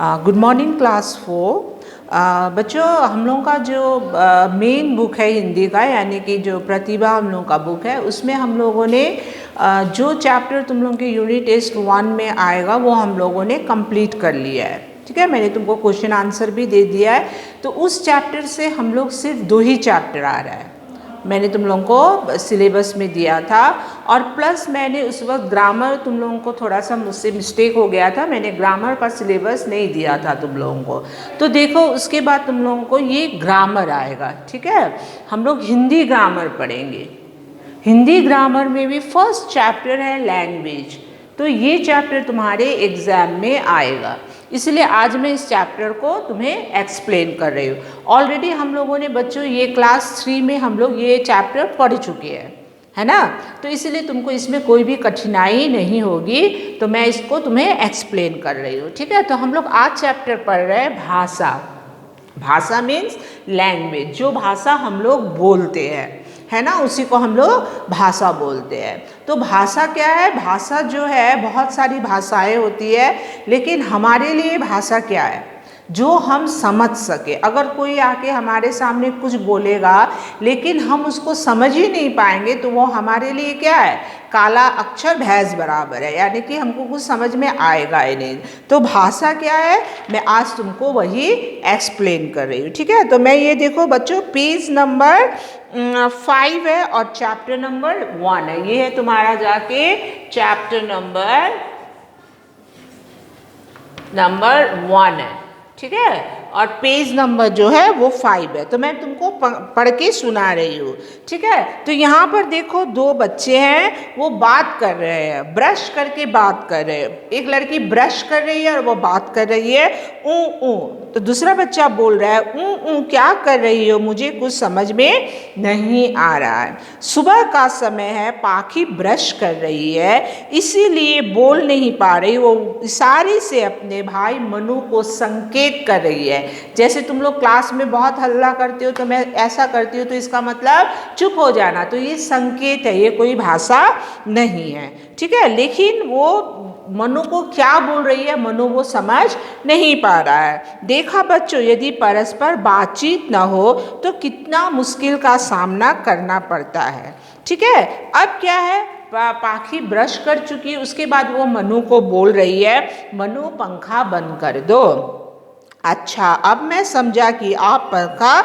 Good morning class 4। बच्चों, हम लोगों का जो मेन बुक है हिंदी का, यानी कि जो प्रतिभा हम लोगों का बुक है, उसमें हम लोगों ने जो चैप्टर तुम लोगों के यूनिट टेस्ट 1 में आएगा वो हम लोगों ने कंप्लीट कर लिया है। ठीक है, मैंने तुमको क्वेश्चन आंसर भी दे दिया है। तो उस चैप्टर से हम लोग सिर्फ 2 ही चैप्टर आ रहा है। मैंने तुम लोगों को सिलेबस में दिया था, और प्लस मैंने उस वक्त ग्रामर तुम लोगों को थोड़ा सा मुझसे मिस्टेक हो गया था, मैंने ग्रामर का सिलेबस नहीं दिया था तुम लोगों को। तो देखो, उसके बाद तुम लोगों को ये ग्रामर आएगा। ठीक है, हम लोग हिंदी ग्रामर पढ़ेंगे। हिंदी ग्रामर में भी फर्स्ट चैप्टर है लैंग्वेज, तो ये चैप्टर तुम्हारे एग्जाम में आएगा, इसलिए आज मैं इस चैप्टर को तुम्हें एक्सप्लेन कर रही हूँ। ऑलरेडी हम लोगों ने बच्चों ये क्लास 3 में हम लोग ये चैप्टर पढ़ चुके हैं, है ना। तो इसलिए तुमको इसमें कोई भी कठिनाई नहीं होगी, तो मैं इसको तुम्हें एक्सप्लेन कर रही हूँ। ठीक है, तो हम लोग आज चैप्टर पढ़ रहे हैं भाषा। भाषा मीन्स लैंग्वेज, जो भाषा हम लोग बोलते हैं, है ना, उसी को हम लोग भाषा बोलते हैं। तो भाषा क्या है? भाषा जो है, बहुत सारी भाषाएं होती है, लेकिन हमारे लिए भाषा क्या है? जो हम समझ सके। अगर कोई आके हमारे सामने कुछ बोलेगा लेकिन हम उसको समझ ही नहीं पाएंगे, तो वो हमारे लिए क्या है? काला अक्षर भैंस बराबर है, यानी कि हमको कुछ समझ में आएगा ही नहीं। तो भाषा क्या है, मैं आज तुमको वही एक्सप्लेन कर रही हूँ। ठीक है, तो मैं ये देखो बच्चों, पेज नंबर 5 है और चैप्टर नंबर 1 है। ये है तुम्हारा जाके चैप्टर नंबर 1 है। ठीक है, और पेज नंबर जो है वो 5 है। तो मैं तुमको पढ़ के सुना रही हूँ। ठीक है, तो यहाँ पर देखो, 2 बच्चे हैं, वो बात कर रहे हैं, ब्रश करके बात कर रहे हैं। एक लड़की ब्रश कर रही है और वो बात कर रही है ऊ ऊ। तो दूसरा बच्चा बोल रहा है ऊ ऊ क्या कर रही हो, मुझे कुछ समझ में नहीं आ रहा है। सुबह का समय है, पाखी ब्रश कर रही है, इसीलिए बोल नहीं पा रही। वो इशारे से अपने भाई मनु को संकेत कर रही है। जैसे तुम लोग क्लास में बहुत हल्ला करते हो, तो मैं ऐसा करती हूँ, तो इसका मतलब चुप हो जाना। तो ये संकेत है, ये कोई भाषा नहीं है। ठीक है, लेकिन वो मनु को क्या बोल रही है, मनु वो समझ नहीं पा रहा है। देखा बच्चों, यदि परस्पर बातचीत न हो तो कितना मुश्किल का सामना करना पड़ता है। ठीक है, अब क्या है, पाखी ब्रश कर चुकी, उसके बाद वो मनु को बोल रही है, मनु पंखा बंद कर दो। अच्छा, अब मैं समझा कि आप पंखा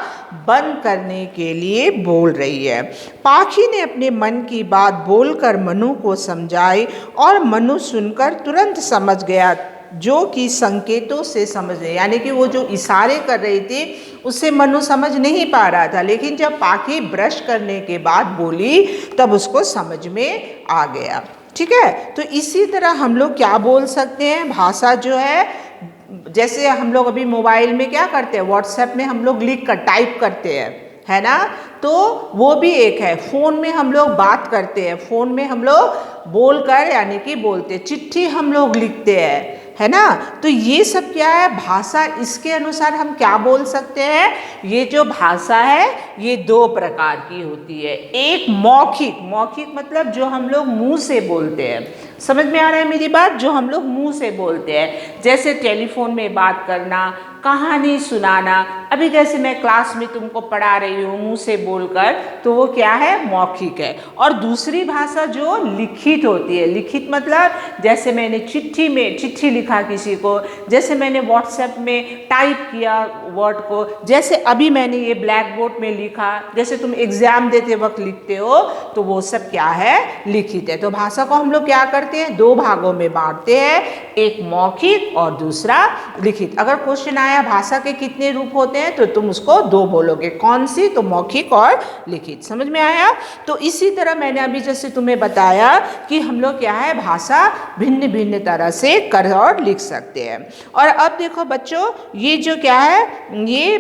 बंद करने के लिए बोल रही है। पाखी ने अपने मन की बात बोलकर मनु को समझाई, और मनु सुनकर तुरंत समझ गया, जो कि संकेतों से समझ गया, यानी कि वो जो इशारे कर रही थी उससे मनु समझ नहीं पा रहा था, लेकिन जब पाखी ब्रश करने के बाद बोली तब उसको समझ में आ गया। ठीक है, तो इसी तरह हम लोग क्या बोल सकते हैं, भाषा जो है, जैसे हम लोग अभी मोबाइल में क्या करते हैं, व्हाट्सएप में हम लोग लिख कर टाइप करते हैं, है ना, तो वो भी एक है। फ़ोन में हम लोग बात करते हैं, फ़ोन में हम लोग बोलकर यानी कि बोलते, चिट्ठी हम लोग लिखते हैं, है ना। तो ये सब क्या है, भाषा। इसके अनुसार हम क्या बोल सकते हैं, ये जो भाषा है ये 2 प्रकार की होती है। एक मौखिक, मौखिक मतलब जो हम लोग मुंह से बोलते हैं। समझ में आ रहा है मेरी बात? जो हम लोग मुंह से बोलते हैं, जैसे टेलीफोन में बात करना, कहानी सुनाना। अभी जैसे मैं क्लास में तुमको पढ़ा रही हूँ मुंह से बोलकर, तो वो क्या है, मौखिक है। और दूसरी भाषा जो लिखित होती है, लिखित मतलब जैसे मैंने चिट्ठी में चिट्ठी लिखा किसी को, जैसे मैंने व्हाट्सएप में टाइप किया वर्ड को, जैसे अभी मैंने ये ब्लैक बोर्ड में लिखा, जैसे तुम एग्जाम देते वक्त लिखते हो, तो वो सब क्या है, लिखित है। तो भाषा को हम लोग क्या करते हैं, 2 भागों में बांटते हैं, एक मौखिक और दूसरा लिखित। अगर क्वेश्चन आया भाषा के कितने रूप होते हैं, तो तुम उसको 2 बोलोगे, कौन सी, तो मौखिक और लिखित। समझ में आया? तो इसी तरह मैंने अभी जैसे तुम्हें बताया कि हम लोग क्या है, भाषा भिन्न भिन्न तरह से कर और लिख सकते हैं। और अब देखो बच्चों, ये जो क्या है, ये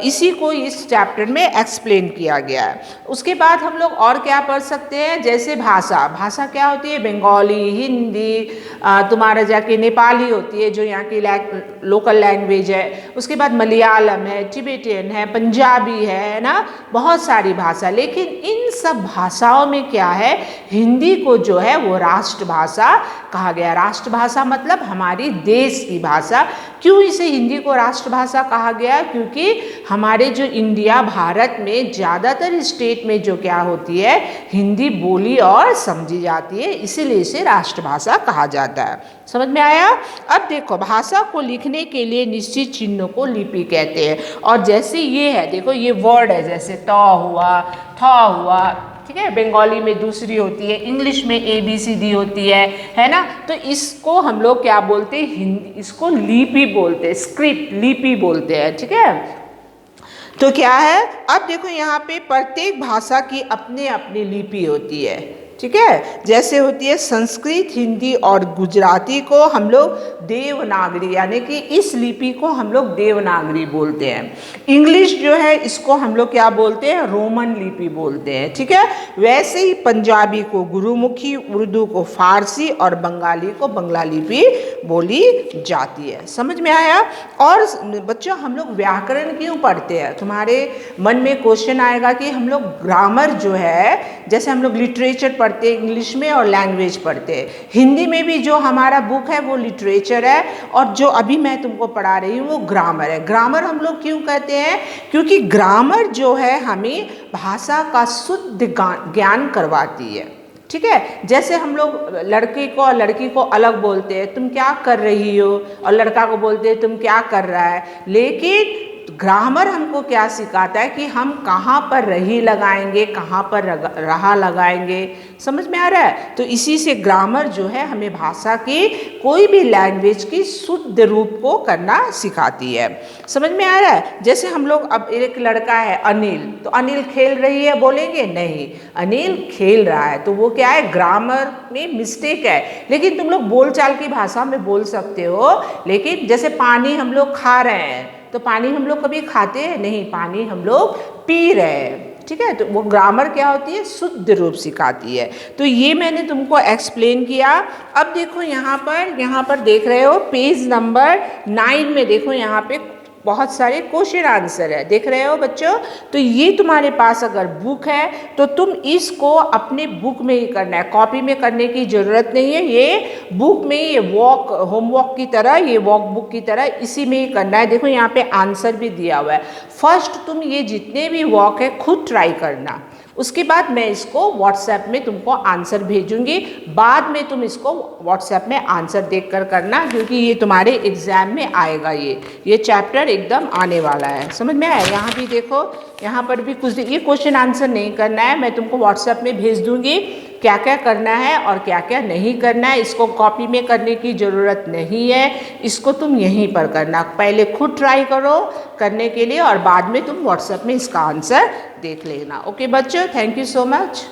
इसी को इस चैप्टर में एक्सप्लेन किया गया है। उसके बाद हम लोग और क्या पढ़ सकते हैं, जैसे भाषा। भाषा क्या होती है, बंगाली, हिंदी, तुम्हारा जाके नेपाली होती है, जो यहाँ की लोकल लैंग्वेज है। उसके बाद मलयालम है, तिब्बतियन है, पंजाबी है ना, बहुत सारी भाषा। लेकिन इन सब भाषाओं में क्या है, हिंदी को जो है वो राष्ट्रभाषा कहा गया। राष्ट्रभाषा मतलब हमारी देश की भाषा। क्यों इसे हिंदी को राष्ट्रभाषा कहा गया? क्योंकि हमारे जो इंडिया भारत में ज़्यादातर स्टेट में जो क्या होती है, हिंदी बोली और समझी जाती है, इसीलिए इसे राष्ट्रभाषा कहा जाता है। समझ में आया? अब देखो, भाषा को लिखने के लिए निश्चित चिन्हों को लिपि कहते हैं। और जैसे ये है, देखो ये वर्ड है, जैसे त हुआ, थ हुआ, ठीक है, बंगाली में दूसरी होती है, इंग्लिश में ABCD होती है ना। तो इसको हम लोग क्या बोलते हैं, हिंदी इसको लिपि बोलते हैं, स्क्रिप्ट लिपि बोलते हैं, ठीक है। तो क्या है, अब देखो यहाँ पे प्रत्येक भाषा की अपनी अपनी लिपि होती है, ठीक है। जैसे होती है संस्कृत, हिंदी और गुजराती को हम लोग देवनागरी, यानी कि इस लिपि को हम लोग देवनागरी बोलते हैं। इंग्लिश जो है इसको हम लोग क्या बोलते हैं, रोमन लिपि बोलते हैं, ठीक है। वैसे ही पंजाबी को गुरुमुखी, उर्दू को फारसी और बंगाली को बंगला लिपि बोली जाती है। समझ में आया? और बच्चों, हम लोग व्याकरण क्यों पढ़ते हैं? तुम्हारे मन में क्वेश्चन आएगा कि हम लोग ग्रामर जो है, जैसे हम लोग लिटरेचर पढ़ते हैं इंग्लिश में और लैंग्वेज पढ़ते हैं, हिंदी में भी जो हमारा बुक है वो लिटरेचर है, और जो अभी मैं तुमको पढ़ा रही हूँ वो ग्रामर है। ग्रामर हम लोग क्यों कहते हैं? क्योंकि ग्रामर जो है हमें भाषा का शुद्ध ज्ञान करवाती है, ठीक है। जैसे हम लोग लड़के को और लड़की को अलग बोलते हैं, तुम क्या कर रही हो, और लड़का को बोलते हैं तुम क्या कर रहा है। लेकिन ग्रामर हमको क्या सिखाता है कि हम कहाँ पर रही लगाएंगे, कहाँ पर रहा लगाएंगे। समझ में आ रहा है? तो इसी से ग्रामर जो है हमें भाषा की, कोई भी लैंग्वेज की शुद्ध रूप को करना सिखाती है। समझ में आ रहा है? जैसे हम लोग, अब एक लड़का है अनिल, तो अनिल खेल रही है बोलेंगे? नहीं, अनिल खेल रहा है, तो वो क्या है, ग्रामर में मिस्टेक है। लेकिन तुम लोग बोलचाल की भाषा में बोल सकते हो। लेकिन जैसे पानी हम लोग खा रहे हैं, तो पानी हम लोग कभी खाते हैं? नहीं, पानी हम लोग पी रहे हैं, ठीक है। तो वो ग्रामर क्या होती है, शुद्ध रूप सिखाती है। तो ये मैंने तुमको एक्सप्लेन किया। अब देखो यहाँ पर देख रहे हो पेज नंबर 9 में, देखो यहाँ पे बहुत सारे क्वेश्चन आंसर है, देख रहे हो बच्चों। तो ये तुम्हारे पास अगर बुक है तो तुम इसको अपने बुक में ही करना है, कॉपी में करने की ज़रूरत नहीं है। ये बुक में, ये होमवर्क की तरह, ये वर्कबुक की तरह इसी में ही करना है। देखो यहाँ पे आंसर भी दिया हुआ है। फर्स्ट तुम ये जितने भी वर्क है खुद ट्राई करना, उसके बाद मैं इसको व्हाट्सएप में तुमको आंसर भेजूंगी। बाद में तुम इसको व्हाट्सएप में आंसर देखकर करना, क्योंकि ये तुम्हारे एग्ज़ाम में आएगा। ये चैप्टर एकदम आने वाला है। समझ में आया? यहाँ भी देखो, यहाँ पर भी कुछ, ये क्वेश्चन आंसर नहीं करना है, मैं तुमको व्हाट्सएप में भेज दूँगी क्या क्या करना है और क्या क्या नहीं करना है। इसको कॉपी में करने की ज़रूरत नहीं है, इसको तुम यहीं पर करना। पहले खुद ट्राई करो करने के लिए, और बाद में तुम व्हाट्सएप में इसका आंसर देख लेना। ओके बच्चों, थैंक यू सो मच।